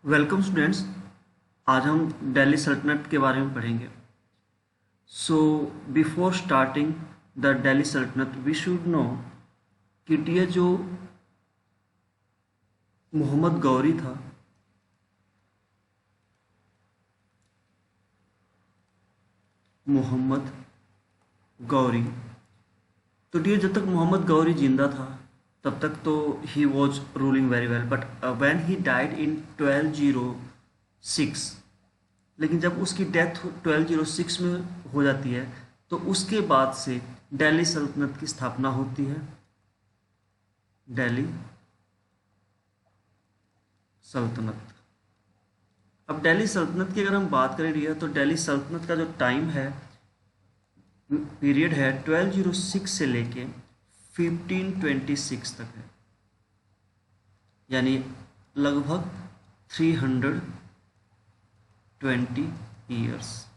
Welcome students. आज हम दिल्ली सल्तनत के बारे में पढ़ेंगे। So before starting the Delhi सल्तनत वी शुड नो कि ये जो मोहम्मद गौरी था, मोहम्मद गौरी, तो ये जब तक मोहम्मद गौरी जिंदा था तब तक तो he was ruling very well, but when he died in 1206, लेकिन जब उसकी डेथ 1206 में हो जाती है तो उसके बाद से दिल्ली सल्तनत की स्थापना होती है। दिल्ली सल्तनत। अब दिल्ली सल्तनत की अगर हम बात करें रिया, तो दिल्ली सल्तनत का जो टाइम है, पीरियड है 1206 से लेके 1526 तक है, यानी लगभग 320 ईयर्स,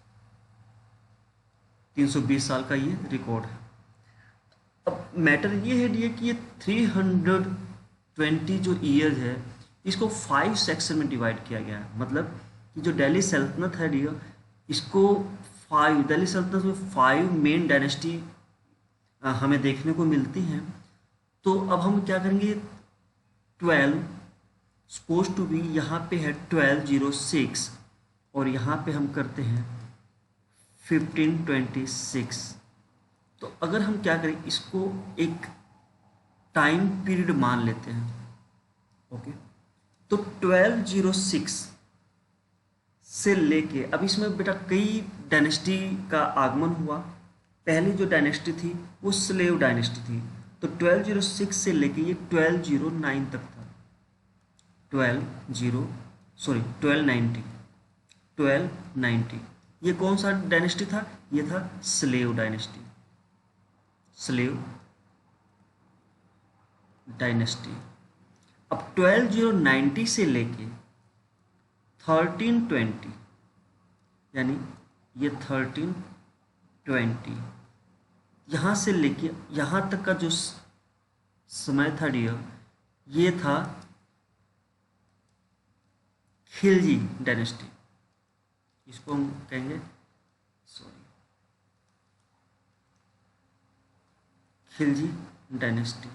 320 साल का ये रिकॉर्ड है। अब मैटर ये है डियर कि ये 320 जो ईयर्स है, इसको 5 सेक्शन में डिवाइड किया गया है। मतलब कि जो दिल्ली सल्तनत है डियर, इसको 5, दिल्ली सल्तनत में 5 मेन डायनेस्टी हमें देखने को मिलती हैं। तो अब हम क्या करेंगे, 12 सपोज टू बी, यहाँ पे है 1206 और यहाँ पे हम करते हैं 1526। तो अगर हम क्या करें, इसको एक टाइम पीरियड मान लेते हैं। ओके, तो 1206 से लेके अब इसमें बेटा कई डायनेस्टी का आगमन हुआ। पहली जो डायनेस्टी थी वो स्लेव डायनेस्टी थी। तो 1206 से लेके ये 1209 तक था। 1290 1290 ये कौन सा डायनेस्टी था? ये था स्लेव डायनेस्टी, स्लेव डायनेस्टी। अब 1290 से लेके 1320, यानी ये 1320, यहाँ से लेके यहाँ तक का जो समय था डियर, ये था खिलजी डायनेस्टी। इसको हम कहेंगे, sorry, Khilji dynasty,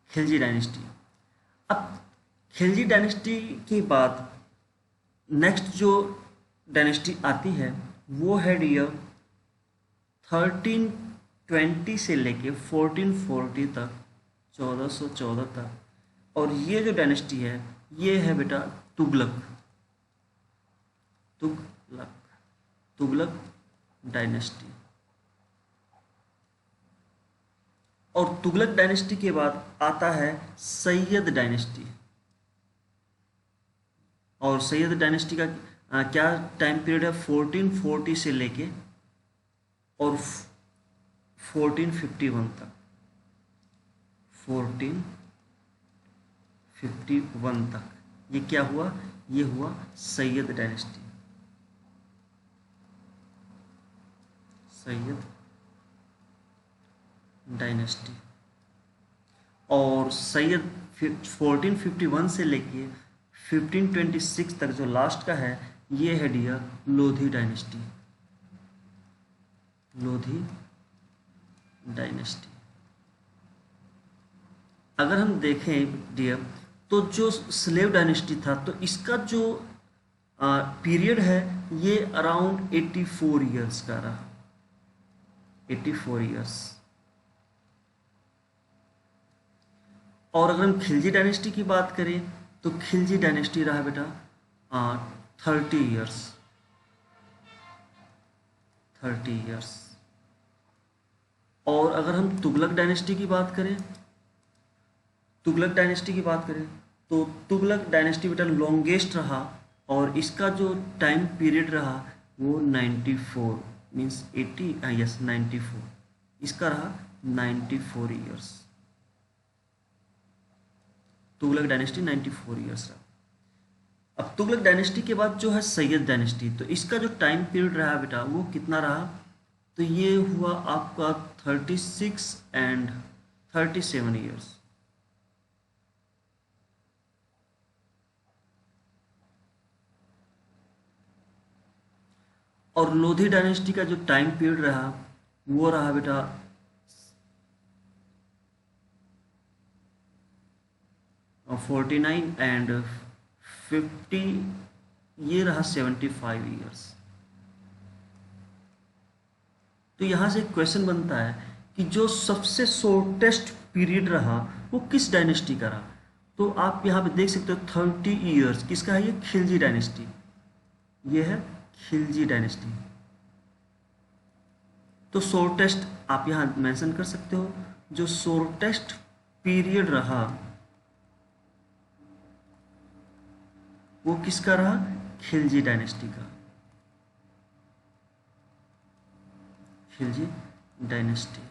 Khilji dynasty. अब खिलजी डायनेस्टी के बाद नेक्स्ट जो डायनेस्टी आती है वो है डियर 1320 से लेके 1440 तक, 1414 तक। और ये जो डायनेस्टी है ये है बेटा तुगलक, तुगलक, तुगलक डायनेस्टी। और तुगलक डायनेस्टी के बाद आता है सैयद डायनेस्टी। और सैयद डायनेस्टी का क्या टाइम पीरियड है? 1440 से लेके और 1451 तक, 1451 तक ये क्या हुआ? ये हुआ सैयद डायनेस्टी, सैयद डायनेस्टी। और सैयद 1451 से लेके 1526 तक जो लास्ट का है ये है dear Lodhi dynasty, Lodhi dynasty. अगर हम देखें डियर, तो जो स्लेव डायनेस्टी था तो इसका जो पीरियड है ये अराउंड 84 ईयर्स का रहा, 84 ईयर्स। और अगर हम खिलजी डायनेस्टी की बात करें तो खिलजी डायनेस्टी रहा बेटा 30 ईयर्स, 30 ईयर्स। और अगर हम तुगलक डायनेस्टी की बात करें, तुगलक डायनेस्टी की बात करें तो तुगलक डायनेस्टी बेटा लॉन्गेस्ट रहा और इसका जो टाइम पीरियड रहा वो 94 मीन्स 80, यस 94, इसका रहा 94 ईयर्स। तुगलक डायनेस्टी 94 ईयर्स रहा। अब तुगलक डायनेस्टी के बाद जो है सैयद डायनेस्टी, तो इसका जो टाइम पीरियड रहा बेटा वो कितना रहा? तो ये हुआ आपका 36 एंड 37 ईयर्स। और लोधी डायनेस्टी का जो टाइम पीरियड रहा वो रहा बेटा 49 एंड 50, ये रहा 75 ईयर्स। तो यहाँ से क्वेश्चन बनता है कि जो सबसे शॉर्टेस्ट पीरियड रहा वो किस डायनेस्टी का रहा। तो आप यहाँ पे देख सकते हो 30 ईयर्स किसका है, ये खिलजी डायनेस्टी, ये है खिलजी डायनेस्टी। तो शॉर्टेस्ट आप यहाँ मेंशन कर सकते हो, जो शॉर्टेस्ट पीरियड रहा वो किसका रहा, खिलजी डायनेस्टी का, खिलजी डायनेस्टी।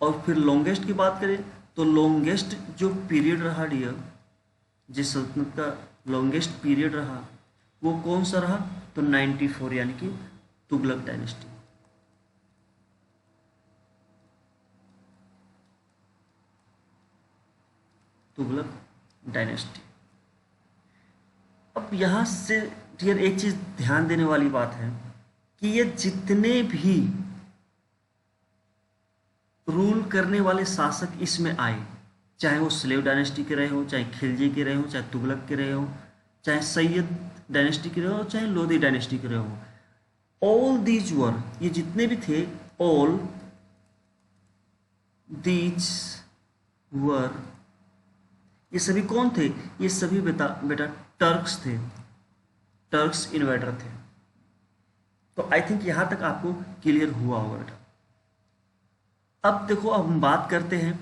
और फिर लॉन्गेस्ट की बात करें तो लॉन्गेस्ट जो पीरियड रहा डियर, जिस सल्तनत का लॉन्गेस्ट पीरियड रहा वो कौन सा रहा, तो 94, यानी कि तुगलक डायनेस्टी। तुगलक डायनेस्टी। अब यहां से डियर एक चीज ध्यान देने वाली बात है कि ये जितने भी रूल करने वाले शासक इसमें आए, चाहे वो स्लेव डायनेस्टी के रहे हो, चाहे खिलजी के रहे हो, चाहे तुगलक के रहे हो, चाहे सैयद डायनेस्टी के रहे हो, चाहे लोधी डायनेस्टी के रहे हो, ऑल दीज वर, ये जितने भी थे, ऑल दीज वर, ये सभी कौन थे, ये सभी बेटा टर्क्स थे, टर्क्स इन्वेडर थे। तो आई थिंक यहां तक आपको क्लियर हुआ होगा बेटा। अब देखो, अब हम बात करते हैं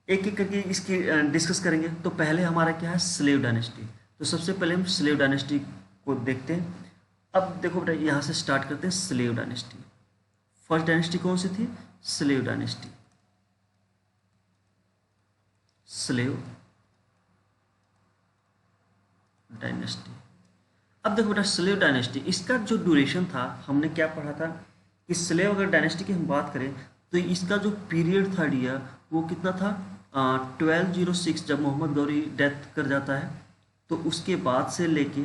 एक एक करके इसकी डिस्कस करेंगे। तो पहले हमारा क्या है, स्लेव डायनेस्टी। तो सबसे पहले हम स्लेव डायनेस्टी को देखते हैं। अब देखो बेटा, यहाँ से स्टार्ट करते हैं स्लेव डायनेस्टी। फर्स्ट डायनेस्टी कौन सी थी, स्लेव डायनेस्टी, स्लेव डायनेस्टी। अब देखो बेटा, स्लेव डायनेस्टी, इसका जो ड्यूरेशन था, हमने क्या पढ़ा था कि स्लेव अगर डायनेस्टी की हम बात करें तो इसका जो पीरियड था डियर वो कितना था, 1206, जब मोहम्मद गौरी डेथ कर जाता है तो उसके बाद से लेके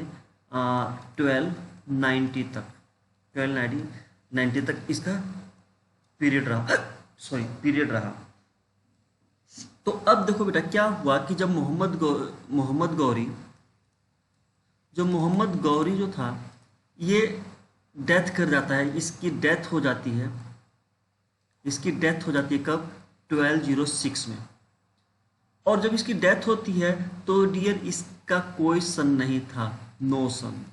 1290 तक, 1290 तक इसका पीरियड रहा, सॉरी पीरियड रहा। तो अब देखो बेटा क्या हुआ कि जब मोहम्मद गौरी जो था ये डेथ कर जाता है, इसकी डेथ हो जाती है, कब, 1206 में। और जब इसकी डेथ होती है तो डियर इसका कोई सन नहीं था, नो सन,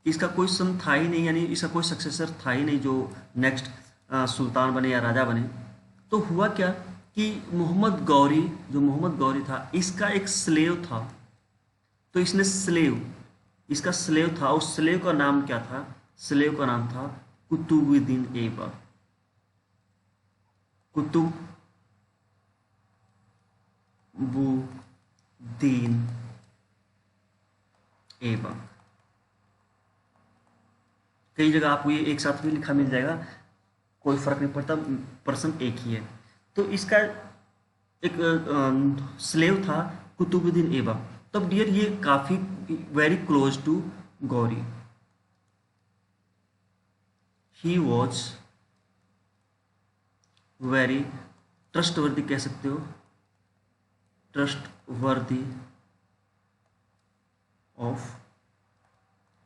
इसका कोई सन था ही नहीं, यानी इसका कोई सक्सेसर था ही नहीं जो नेक्स्ट सुल्तान बने या राजा बने। तो हुआ क्या कि मोहम्मद गौरी था, इसका एक स्लेव था। तो इसने इसका स्लेव था, उस स्लेव का नाम क्या था, स्लेव का नाम था कुतुबुद्दीन ऐबक, कुतुबुद्दीन ऐबक। कई जगह आपको ये एक साथ भी लिखा मिल जाएगा, कोई फर्क नहीं पड़ता, पर्सन एक ही है। तो इसका एक स्लेव था कुतुबुद्दीन ऐबक। तब डियर ये काफी very close to Ghori, he was very trustworthy, कह सकते हो ट्रस्टवर्दी ऑफ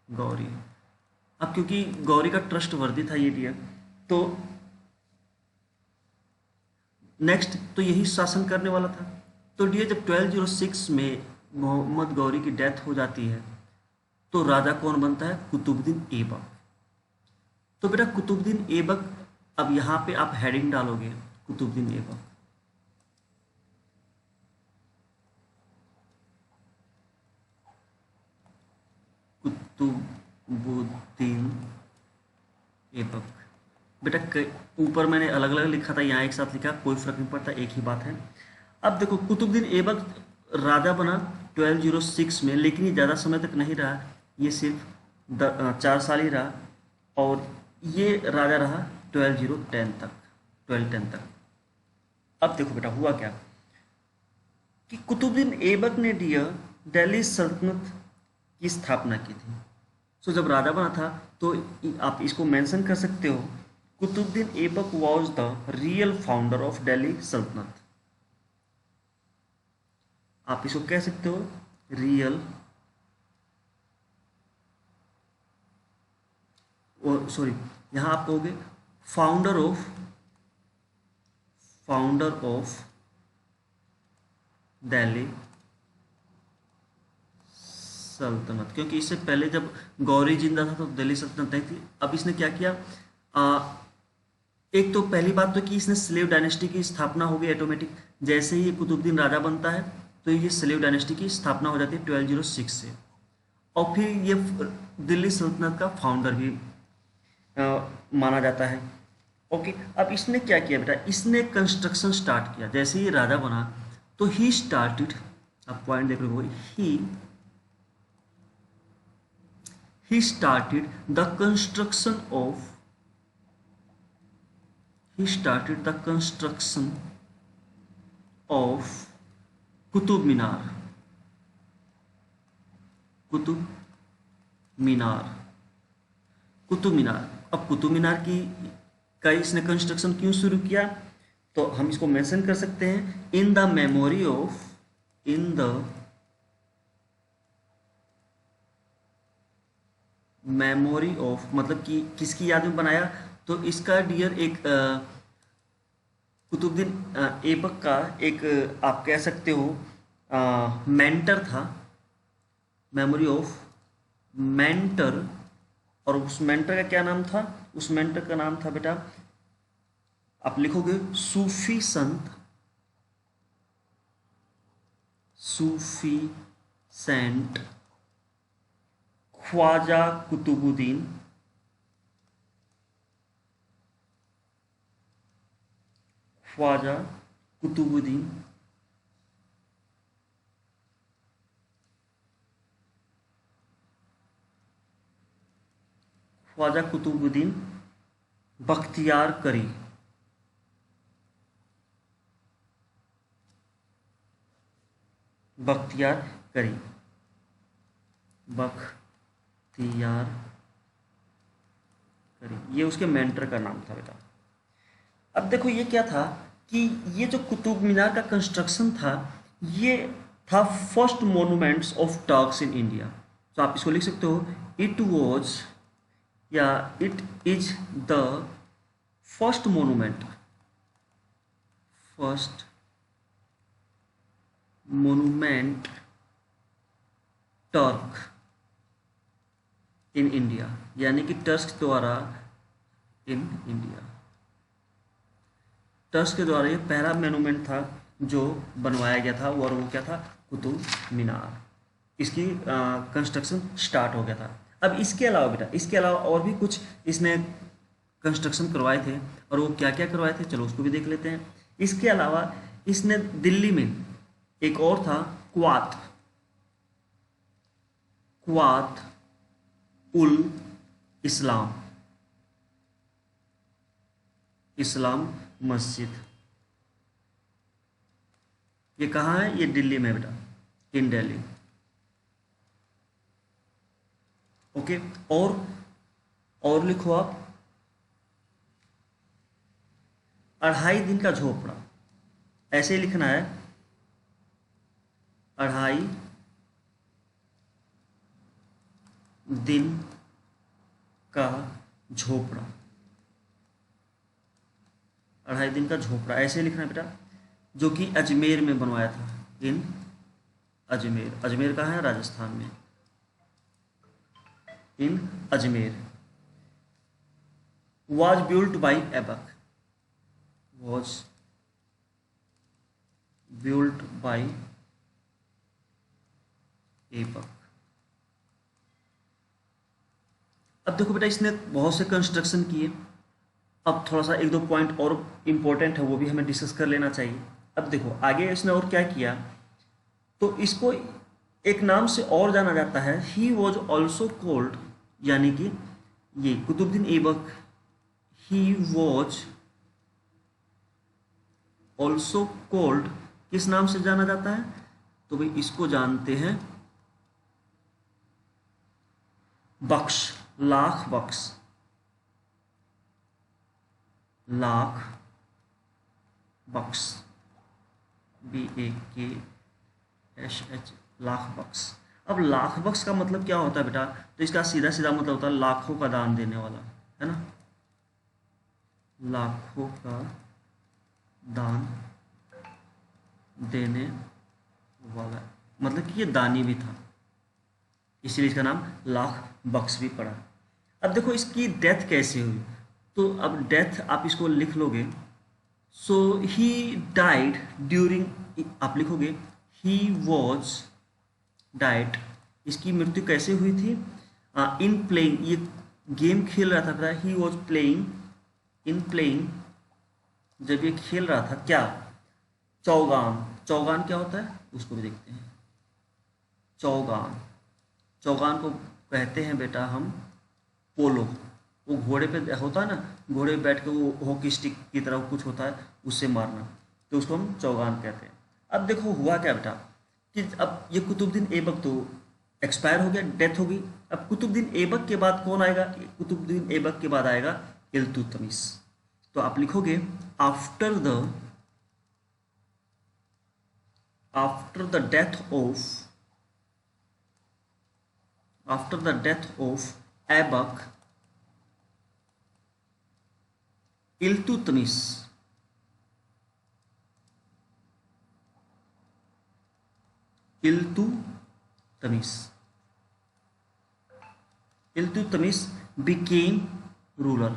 गौरी। अब क्योंकि गौरी का ट्रस्टवर्दी था ये डियर, तो नेक्स्ट तो यही शासन करने वाला था। तो डियर जब 1206 में मोहम्मद गौरी की डेथ हो जाती है तो राजा कौन बनता है, कुतुबुद्दीन ऐबक। तो बेटा कुतुबुद्दीन ऐबक, अब यहां पे आप हेडिंग डालोगे कुतुबुद्दीन ऐबक, कुतुबुद्दीन ऐबक। बेटा ऊपर मैंने अलग अलग लिखा था, यहाँ एक साथ लिखा, कोई फर्क नहीं पड़ता, एक ही बात है। अब देखो कुतुबुद्दीन ऐबक राजा बना 1206 में, लेकिन ये ज़्यादा समय तक नहीं रहा, ये सिर्फ 4 साल ही रहा, और ये राजा रहा 1210 तक। अब देखो बेटा हुआ क्या कि कुतुबुद्दीन ऐबक ने डियर दिल्ली सल्तनत की स्थापना की थी। सो जब राजा बना था तो आप इसको मेंशन कर सकते हो, Qutubuddin Aibak was the real founder of Delhi sultanate. आप इसको कह सकते हो रियल, सॉरी यहाँ आप कहोगे फाउंडर ऑफ दिल्ली सल्तनत, क्योंकि इससे पहले जब गौरी जिंदा था तो दिल्ली सल्तनत नहीं थी। अब इसने क्या किया, एक तो पहली बात तो कि इसने स्लेव डायनेस्टी की स्थापना हो गई ऑटोमेटिक, जैसे ही कुतुबुद्दीन राजा बनता है तो ये स्लेव डायनेस्टी की स्थापना हो जाती है 1206 से, और फिर ये दिल्ली सल्तनत का फाउंडर भी माना जाता है। ओके, अब इसने क्या किया बेटा, इसने कंस्ट्रक्शन स्टार्ट किया। जैसे ही राजा बना तो ही स्टार्टेड, अब पॉइंट देख रहे हो, he started the construction of Qutub Minar. अब कुतुब मीनार की का इसने कंस्ट्रक्शन क्यों शुरू किया, तो हम इसको मेंशन कर सकते हैं इन द मेमोरी ऑफ, मतलब कि किसकी याद में बनाया, तो इसका डियर एक कुतुबुद्दीन ऐबक का एक आप कह सकते हो मेंटर था, मेमोरी ऑफ मेंटर। और उस मेंटर का क्या नाम था, उस मेंटर का नाम था बेटा, आप लिखोगे सूफी सेंट ख्वाजा कुतुबुद्दीन बख्तियार करी। ये उसके मेंटर का नाम था बेटा। अब देखो ये क्या था कि ये जो कुतुब मीनार का कंस्ट्रक्शन था, ये था first monuments of Turks in India. तो आप इसको लिख सकते हो, it is the first monument Turk in India, यानी कि टर्क्स द्वारा इन इंडिया, टर्क्स के द्वारा ये पहला मोन्यूमेंट था जो बनवाया गया था, और वो क्या था, कुतुब मीनार। इसकी कंस्ट्रक्शन स्टार्ट हो गया था। अब इसके अलावा बेटा, इसके अलावा और भी कुछ इसने कंस्ट्रक्शन करवाए थे, और वो क्या क्या करवाए थे चलो उसको भी देख लेते हैं। इसके अलावा इसने दिल्ली में एक और था क्वात उल इस्लाम मस्जिद। ये कहाँ है, ये दिल्ली में बेटा, इन दिल्ली। ओके, और लिखो आप 2.5 दिन का झोपड़ा, ऐसे ही लिखना है, 2.5 दिन का झोपड़ा, 2.5 दिन का झोपड़ा ऐसे लिखना है बेटा, जो कि अजमेर में बनवाया था, इन अजमेर कहाँ है, राजस्थान में, इन Ajmer. was built by Aibak, अब देखो बेटा, इसने बहुत से कंस्ट्रक्शन किए। अब थोड़ा सा 1-2 पॉइंट और इम्पोर्टेंट है, वो भी हमें डिस्कस कर लेना चाहिए। अब देखो आगे इसने और क्या किया, तो इसको एक नाम से और जाना जाता है, ही वॉज ऑल्सो कॉल्ड, यानी कि ये Qutubuddin Aibak, he was also called, किस नाम से जाना जाता है, तो भाई इसको जानते हैं बख्श, लाख बख्श, लाख बख्श, BAKSH, लाख बख्श। अब लाख बख्श का मतलब क्या होता है बेटा? तो इसका सीधा सीधा मतलब होता है लाखों का दान देने वाला, है ना, लाखों का दान देने वाला, मतलब कि ये दानी भी था, इसलिए इसका नाम लाख बख्श भी पड़ा। अब देखो इसकी डेथ कैसे हुई, तो अब डेथ आप इसको लिख लोगे, सो ही डाइड ड्यूरिंग, आप लिखोगे ही वॉज डाइड, इसकी मृत्यु कैसे हुई थी? इन प्लेइंग, ये गेम खेल रहा था, he was playing, in playing, जब ये खेल रहा था क्या? चौगान। चौगान क्या होता है उसको भी देखते हैं। चौगान, चौगान को कहते हैं बेटा हम पोलो। वो घोड़े पे होता है ना, घोड़े पे बैठ के वो हॉकी स्टिक की तरह कुछ होता है, उससे मारना, तो उसको हम चौगान कहते हैं। अब देखो हुआ क्या बेटा कि अब ये कुतुबुद्दीन ऐबक तो एक्सपायर हो गया, डेथ हो गई। अब कुतुबुद्दीन ऐबक के बाद कौन आएगा? कुतुबुद्दीन ऐबक के बाद आएगा इल्तुतमिश। तो आप लिखोगे after the death of Aibak, Iltutmish became ruler,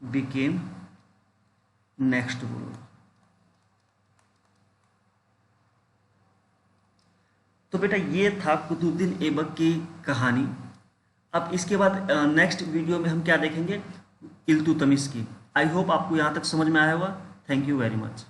became next ruler। तो बेटा ये था कुतुबुद्दीन ऐबक की कहानी। अब इसके बाद नेक्स्ट वीडियो में हम क्या देखेंगे? इल्तुतमिश की। आई होप आपको यहाँ तक समझ में आया होगा। Thank you very much.